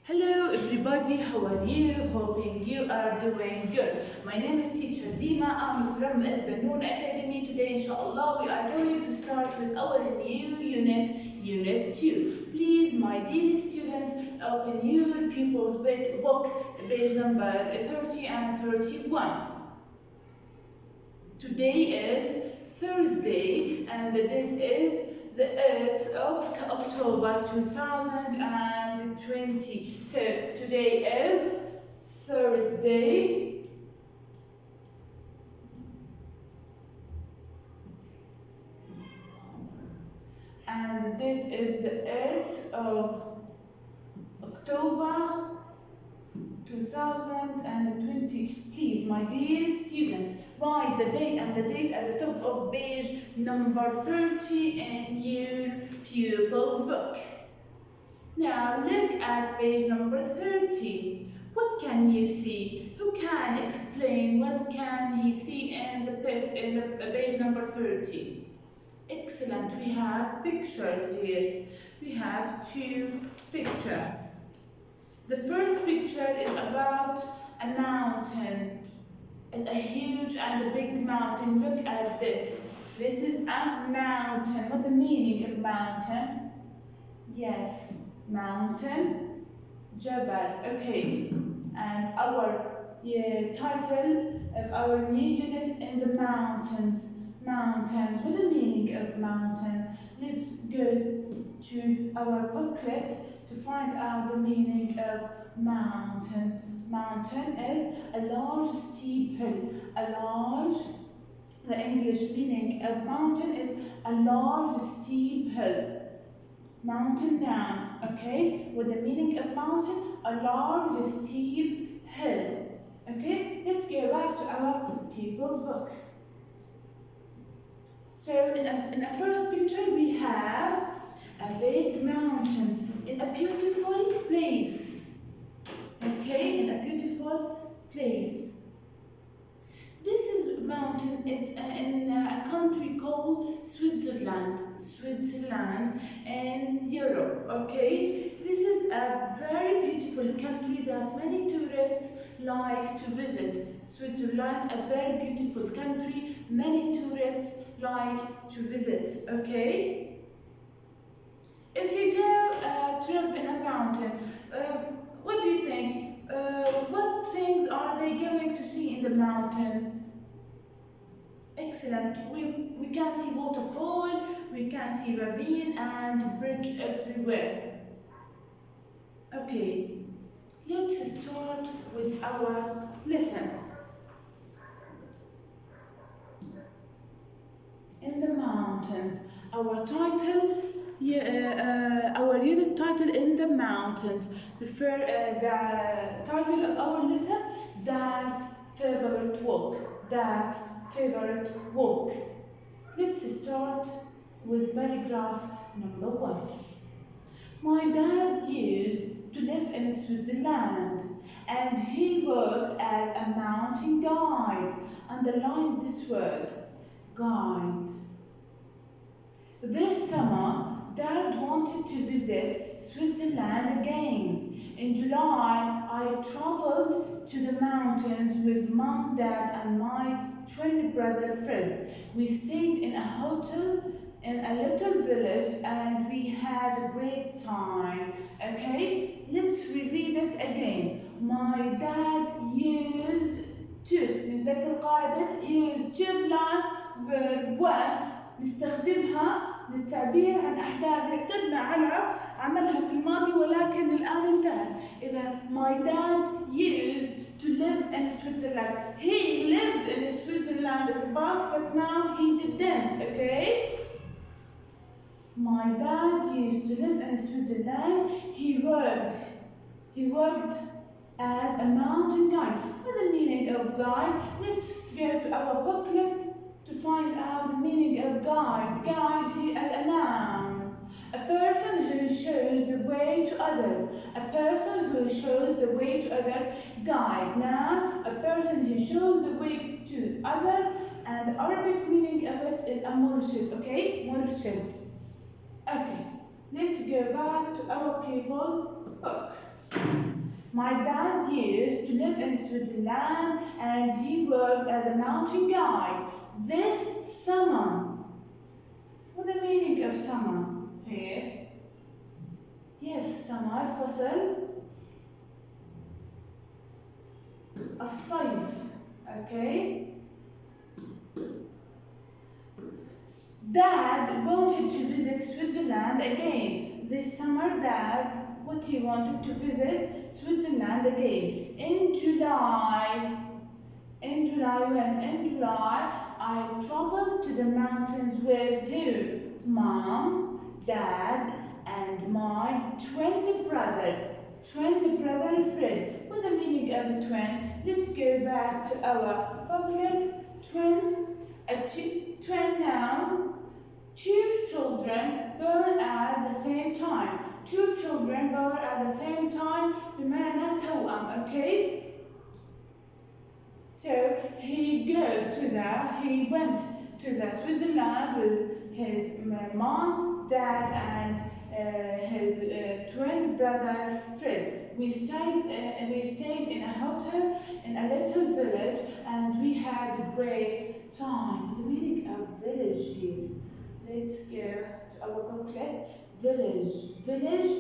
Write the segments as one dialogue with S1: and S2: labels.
S1: Hello everybody, how are you? Hoping you are doing good. My name is teacher Dima. I'm from Al-Banoon Academy. Today, inshallah, we are going to start with our new unit, Unit 2. Please, my dear students, open your pupils' book, page number 30 and 31. Today is Thursday and the date is the 8th of October 2020. So today is Thursday and the date is the 8th of October 2020. Please, my dear students, write the date and the date at the top of page number 30 in your pupil's book. Now look at page number 30. What can you see? Who can explain what can he see in the page number 30? Excellent. We have pictures here. We have two pictures. The first picture is about a mountain. It's a huge and a big mountain. Look at this. This is a mountain. What's the meaning of mountain? Yes, mountain, Jabal. Okay, and our title of our new unit in the mountains. Mountains. What's the meaning of mountain? Let's go to our booklet to find out the meaning of mountain. Mountain is a large steep hill. The English meaning of mountain is a large steep hill. Mountain down, okay? With the meaning of mountain, a large steep hill. Okay, let's go back to our pupil's book. So in the first picture we have a big mountain in a beautiful place. Okay, in a beautiful place. This is mountain. It's in a country called Switzerland. Switzerland in Europe. Okay, this is a very beautiful country that many tourists like to visit. Switzerland, a very beautiful country. Many tourists like to visit. Okay. If you go a trip in a mountain, what do you think? What things are they going to see in the mountain? Excellent. We can see waterfall, we can see ravine and bridge everywhere. Okay, let's start with our lesson. In the mountains, our title. Our unit title in the mountains. The title of our lesson, Dad's favorite walk. Dad's favorite walk. Let's start with paragraph number 1. My dad used to live in Switzerland and he worked as a mountain guide. Underline this word, guide. This summer, Dad wanted to visit Switzerland again. In July, I traveled to the mountains with Mom, Dad, and my twin brother Fred. We stayed in a hotel in a little village and we had a great time. Okay, let's reread it again. My dad used to. نتذكر قاعدة used to plus verb 1 نستخدمها للتعبير عن أحداث اعتدنا على عملها في الماضي ولكن الآن انتهت. إذا my dad used to live in Switzerland. He lived in Switzerland in the past, but now he didn't. Okay. My dad used to live in Switzerland. He worked as a mountain guide. What's the meaning of guide? Let's go to our booklet to find out the meaning of guide. Guide here as a noun. A person who shows the way to others. A person who shows the way to others. Guide. Now, a person who shows the way to others, and the Arabic meaning of it is a murshid. Okay? Murshid. Okay. Let's go back to our pupil book. My dad used to live in Switzerland and he worked as a mountain guide. This summer. What's the meaning of summer here? Yes, summer فصل الصيف. Okay. Dad wanted to visit Switzerland again. This summer, Dad, what he wanted to visit Switzerland again. In July, I traveled to the mountains with who? Mom, Dad, and my twin brother Fred. What's the meaning of a twin? Let's go back to our booklet. Twin noun. Two children born at the same time. Two children born at the same time بمعنى توأم, okay? So he went to the Switzerland with his mom, dad, and his twin brother Fred. We stayed in a hotel in a little village, and we had a great time. The meaning of village here. Let's go to our booklet. Village. Village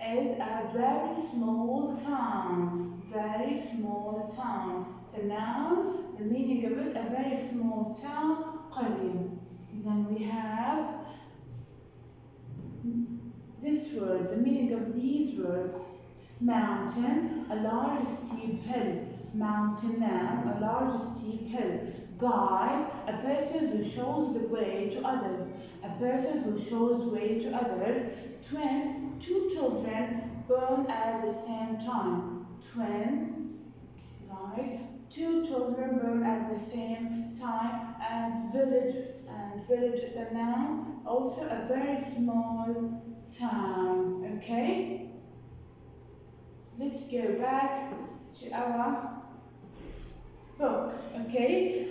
S1: is a very small town. Very small town. So now the meaning of it, a very small town, قرية. Then we have this word, the meaning of these words. Mountain, a large steep hill. Mountain noun, a large steep hill. Guide, a person who shows the way to others. A person who shows way to others. Twin, two children born at the same time. Twin, right? Two children born at the same time. And village is a noun. Also a very small town. Okay? Let's go back to our book. Okay?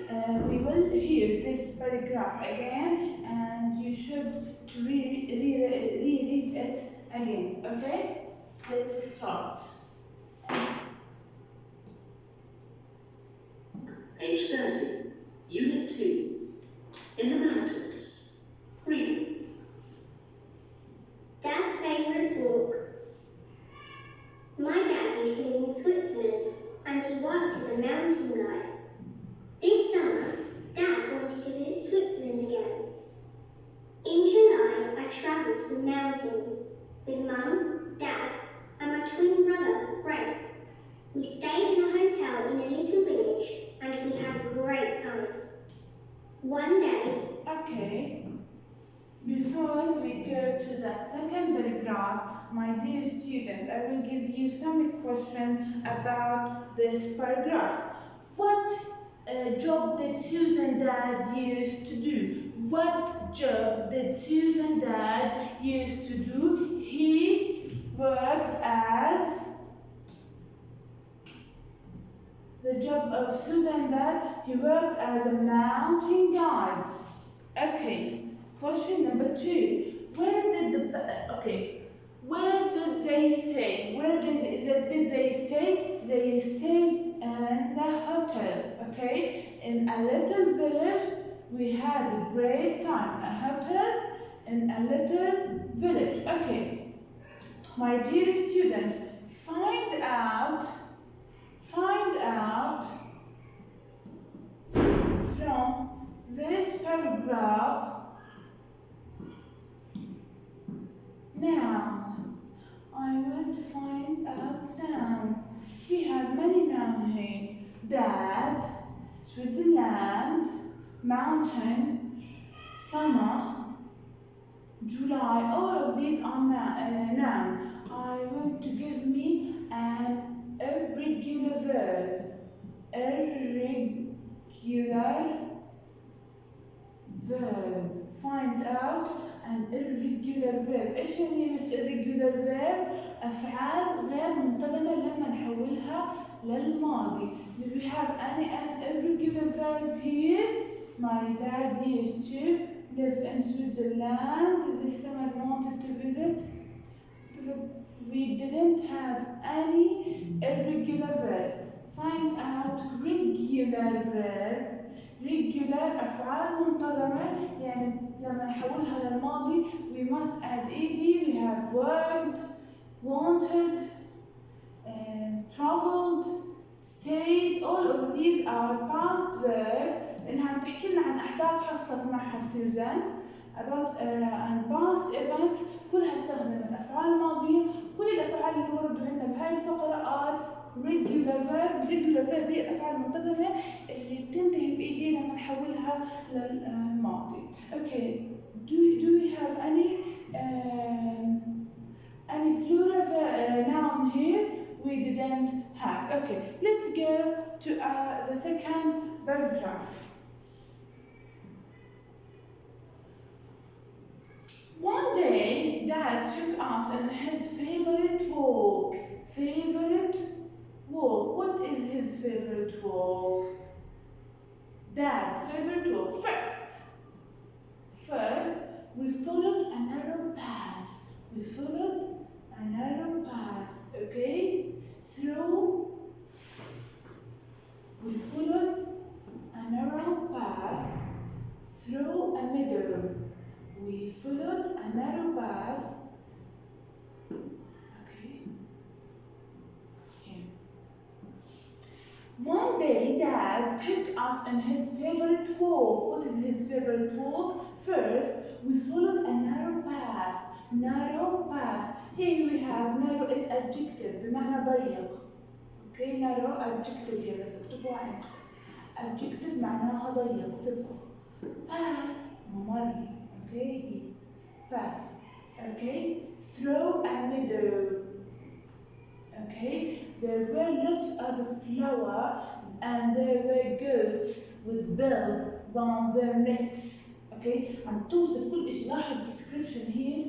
S1: We will hear this paragraph again, and you should read it again. Okay? Let's start.
S2: Page 30, Unit 2. In the mountains. Reading.
S3: Dad's favourite walk. My dad used to live in Switzerland and he worked as a mountain guide. This summer, Dad wanted to visit Switzerland again. In July, I travelled to the mountains with Mum, Dad, and my twin brother, Fred. We stayed in a hotel in a little village and we had a great time. One day...
S1: Okay. Before we go to the second paragraph, my dear student, I will give you some question about this paragraph. What job did Susan Dad used to do? What job did Susan Dad used to do? He worked as... The job of Susan Dad, he worked as a mountain guide. Okay. Question number 2. Where did they stay? Where did they stay? They stayed in the hotel. Okay? In a little village, we had a great time. A hotel in a little village. Okay. My dear students, find out from this paragraph noun. I want to find out noun. We have many nouns here. Dad, Switzerland, mountain, summer, July. All of these are noun. I want to give me an irregular verb. Irregular verb. Find out an irregular verb. ايش يعني بس irregular verb؟ افعال غير منتظمه لما نحولها للماضي. Do we have an irregular verb here? My dad used to live in Switzerland. This summer wanted to visit we didn't have any irregular verb. Find out regular verb. regular أفعال منتظمة يعني لما نحولها للماضي we must add ed. We have worked, wanted, traveled, stayed. All of these are past verb إنها بتحكي لنا عن أحداث حصلت معها سوزان about and past events. كلها استخدمت أفعال ماضية. كل الأفعال اللي وردوا عندنا بهاي الفقرة are regular verb. regular verb هي الأفعال المنتظمة اللي بتنتهي بإيدي لما نحولها للماضي. Okay. Do we have any plural noun here? We didn't have. Okay. Let's go to the second paragraph. One day, Dad took us on his favorite walk. Favorite walk. What is his favorite walk? Dad, favorite walk. First, we followed a narrow path. We followed a narrow path. Okay? We followed a narrow path through a meadow. We followed a narrow path. Okay. Here. One day, Dad took us on his favorite walk. What is his favorite walk? First, we followed a narrow path. Narrow path. Here we have narrow is adjective بمعنى ضيق. Okay, narrow adjective here بس اكتبوا عندكم. Adjective معناها ضيق صفة. Path ممر. Okay, path. Okay, through a meadow. Okay, there were lots of flower and there were goats with bells round their necks. Okay, عم توصف كل شيء. لاحظ description here.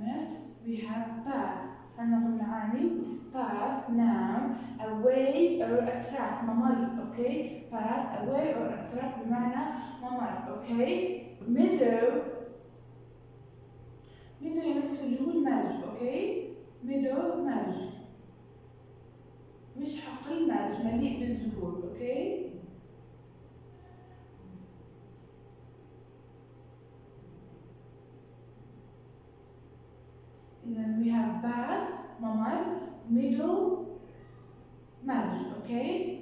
S1: Yes, we have path. هناخد معاني. Path, noun, a way or a track, ممر. Okay, path, a way or a track بمعنى ممر. Okay, meadow. meadow يمثل اللي هو الملج. Okay, meadow ملج. مش حقل ملج مليء بالزهور. Okay. And then we have path, ممر, meadow, ملج. Okay.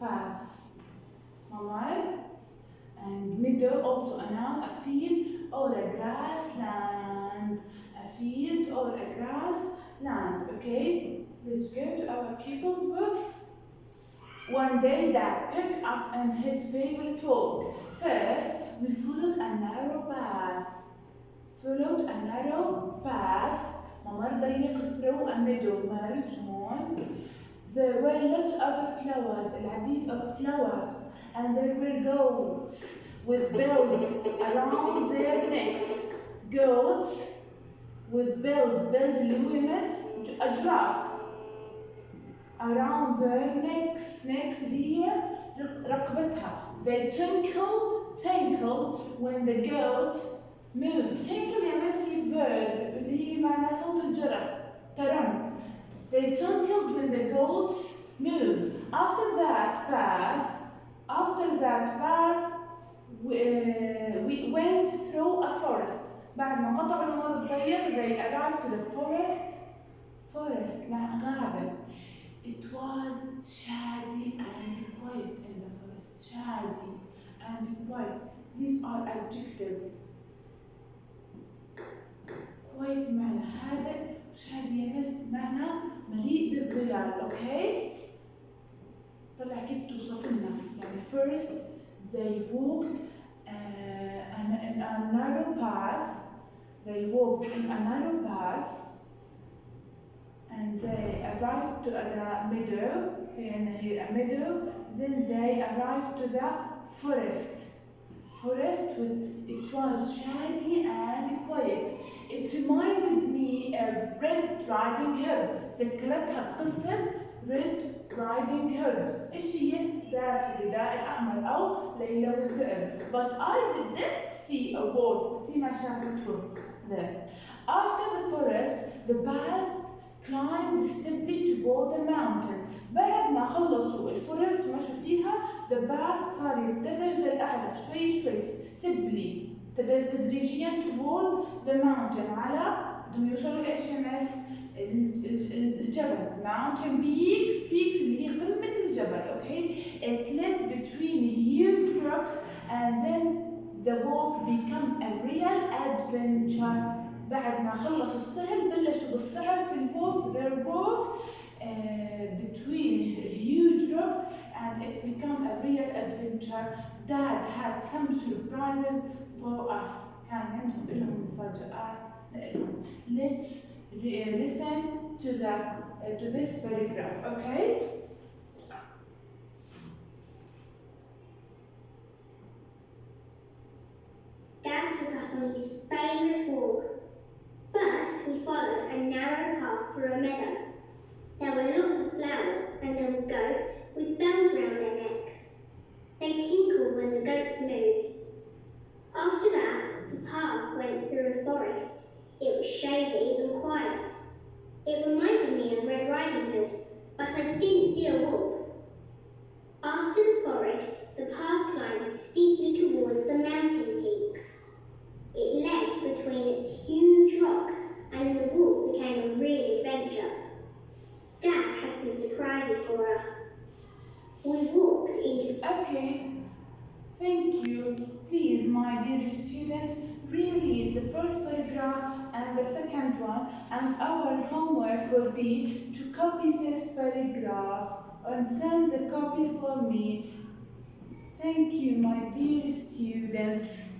S1: Path, ممر, and meadow also a noun, a field or a grassland. A field or a grassland. Okay. Let's go to our pupils' book. One day, Dad took us on his favorite walk. First, we followed a narrow path. Followed a narrow path. ممر ضيق through a meadow. مرج هون. There were lots of flowers. العديد of flowers. And there were goats with bells around their necks. Goats with bells. Bells اللي هو يمس أجراس. Around their necks. Necks اللي هي رقبتها. They tinkled when the goats moved. Tinkle يمس verb اللي هي معنى صوت الجرس. ترن. They tinkled when the goats moved. After that path, we went through a forest. بعد ما قطعوا الممر الضيق, they arrived to the forest مع غابة. It was shady and quiet in the forest. Shady and quiet. These are adjectives. quiet معنى هادئ, shady يمس معنى مليء بالظلال. Okay. طلع كيف توصف لنا. يعني first they walked in a narrow path. They walked in a narrow path and they arrived to a meadow. And here a meadow. Then they arrived to the forest. It was shady and quiet. It reminded me of Red Riding Hood. ذكرتها بقصة Red Riding Hood. إيش هي ذات الرداء الأحمر أو ليلى والذئب. But I didn't see a wolf. See ما شافت wolf there. After the forest, the path climbed steeply toward the mountain. بعد ما خلصوا الفورست مشوا فيها the path صار يتجه للأعلى شوي شوي steeply تدريجيا toward the mountain على بدهم يوصلوا لإيش يا مس؟ الجبل mountain peaks اللي هي قمة الجبل. Okay, it led between huge rocks and then the walk became a real adventure. بعد ما خلصوا السهل بلشوا بالصعب في الوالك. Their walk between huge rocks and it became a real adventure. Dad had some surprises for us. كان عندهم لهم مفاجآت لهم. Let's listen to this paragraph, okay?
S3: Dad took us on his favourite walk. First, we followed a narrow path through a meadow. There were lots of flowers and there were goats with bells round their necks. They tinkled when the goats moved. After that, the path went through a forest. It was shady and quiet. It reminded me of Red Riding Hood, but I didn't see a wolf. After the forest, the path climbed steeply towards the mountain peaks. It led between huge rocks and the walk became a real adventure. Dad had some surprises for us. We walked into...
S1: Okay, thank you. Please, my dear students, reread the first paragraph and the second one, and our homework will be to copy this paragraph and send the copy for me. Thank you, my dear students.